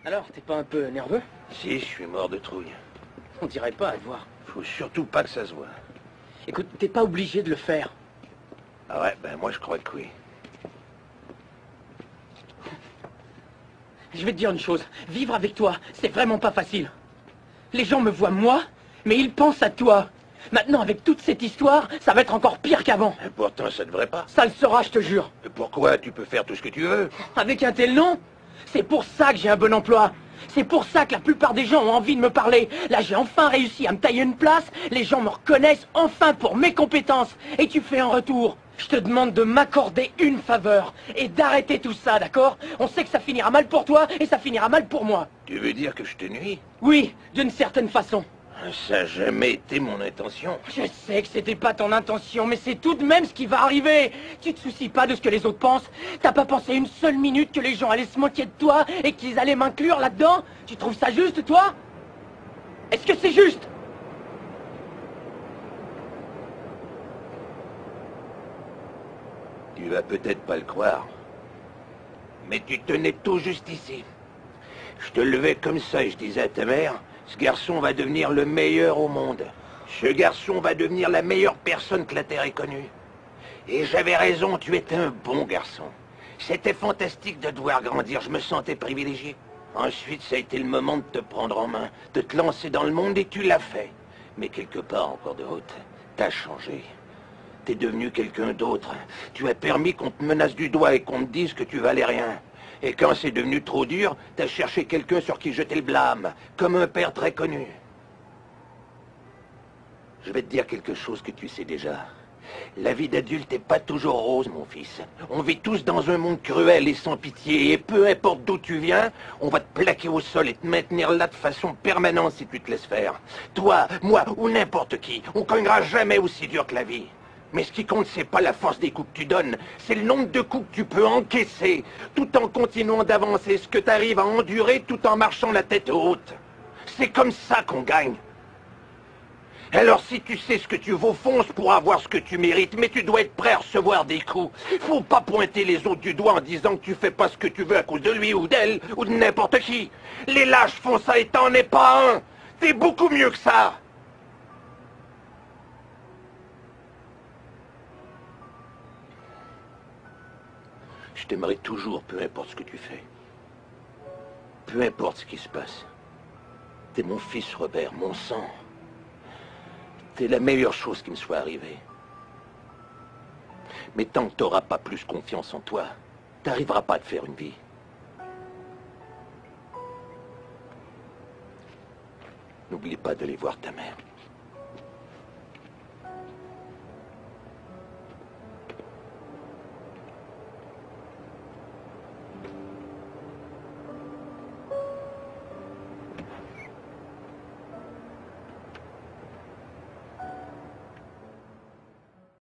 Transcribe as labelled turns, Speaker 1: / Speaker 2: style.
Speaker 1: Alors, t'es pas un peu nerveux?
Speaker 2: Si, je suis mort de trouille.
Speaker 1: On dirait pas à te voir.
Speaker 2: Faut surtout pas que ça se voit.
Speaker 1: Écoute, t'es pas obligé de le faire.
Speaker 2: Ah ouais, ben moi je crois que oui.
Speaker 1: Je vais te dire une chose, vivre avec toi, c'est vraiment pas facile. Les gens me voient moi, mais ils pensent à toi. Maintenant, avec toute cette histoire, ça va être encore pire qu'avant.
Speaker 2: Et pourtant, ça devrait pas.
Speaker 1: Ça le sera, je te jure.
Speaker 2: Et pourquoi? Tu peux faire tout ce que tu veux.
Speaker 1: Avec un tel nom, c'est pour ça que j'ai un bon emploi. C'est pour ça que la plupart des gens ont envie de me parler. Là, j'ai enfin réussi à me tailler une place. Les gens me reconnaissent enfin pour mes compétences. Et tu fais en retour. Je te demande de m'accorder une faveur et d'arrêter tout ça, d'accord? On sait que ça finira mal pour toi et ça finira mal pour moi.
Speaker 2: Tu veux dire que je te nuis?
Speaker 1: Oui, d'une certaine façon.
Speaker 2: Ça n'a jamais été mon intention.
Speaker 1: Je sais que c'était pas ton intention, mais c'est tout de même ce qui va arriver. Tu te soucies pas de ce que les autres pensent. T'as pas pensé une seule minute que les gens allaient se moquer de toi et qu'ils allaient m'inclure là-dedans? Tu trouves ça juste, toi? Est-ce que c'est juste?
Speaker 2: Tu vas peut-être pas le croire. Mais tu tenais tout juste ici. Je te levais comme ça et je disais à ta mère, ce garçon va devenir le meilleur au monde. Ce garçon va devenir la meilleure personne que la Terre ait connue. Et j'avais raison, tu étais un bon garçon. C'était fantastique de te voir grandir, je me sentais privilégié. Ensuite, ça a été le moment de te prendre en main, de te lancer dans le monde et tu l'as fait. Mais quelque part encore de route, t'as changé. T'es devenu quelqu'un d'autre. Tu as permis qu'on te menace du doigt et qu'on te dise que tu valais rien. Et quand c'est devenu trop dur, t'as cherché quelqu'un sur qui jeter le blâme, comme un père très connu. Je vais te dire quelque chose que tu sais déjà. La vie d'adulte n'est pas toujours rose, mon fils. On vit tous dans un monde cruel et sans pitié, et peu importe d'où tu viens, on va te plaquer au sol et te maintenir là de façon permanente si tu te laisses faire. Toi, moi ou n'importe qui, on cognera jamais aussi dur que la vie. Mais ce qui compte, c'est pas la force des coups que tu donnes, c'est le nombre de coups que tu peux encaisser, tout en continuant d'avancer, ce que tu arrives à endurer tout en marchant la tête haute. C'est comme ça qu'on gagne. Alors si tu sais ce que tu vaux, fonce pour avoir ce que tu mérites, mais tu dois être prêt à recevoir des coups. Faut pas pointer les autres du doigt en disant que tu fais pas ce que tu veux à cause de lui ou d'elle, ou de n'importe qui. Les lâches font ça et t'en es pas un. T'es beaucoup mieux que ça. Je t'aimerai toujours, peu importe ce que tu fais. Peu importe ce qui se passe. T'es mon fils, Robert, mon sang. T'es la meilleure chose qui me soit arrivée. Mais tant que t'auras pas plus confiance en toi, t'arriveras pas à te faire une vie. N'oublie pas d'aller voir ta mère.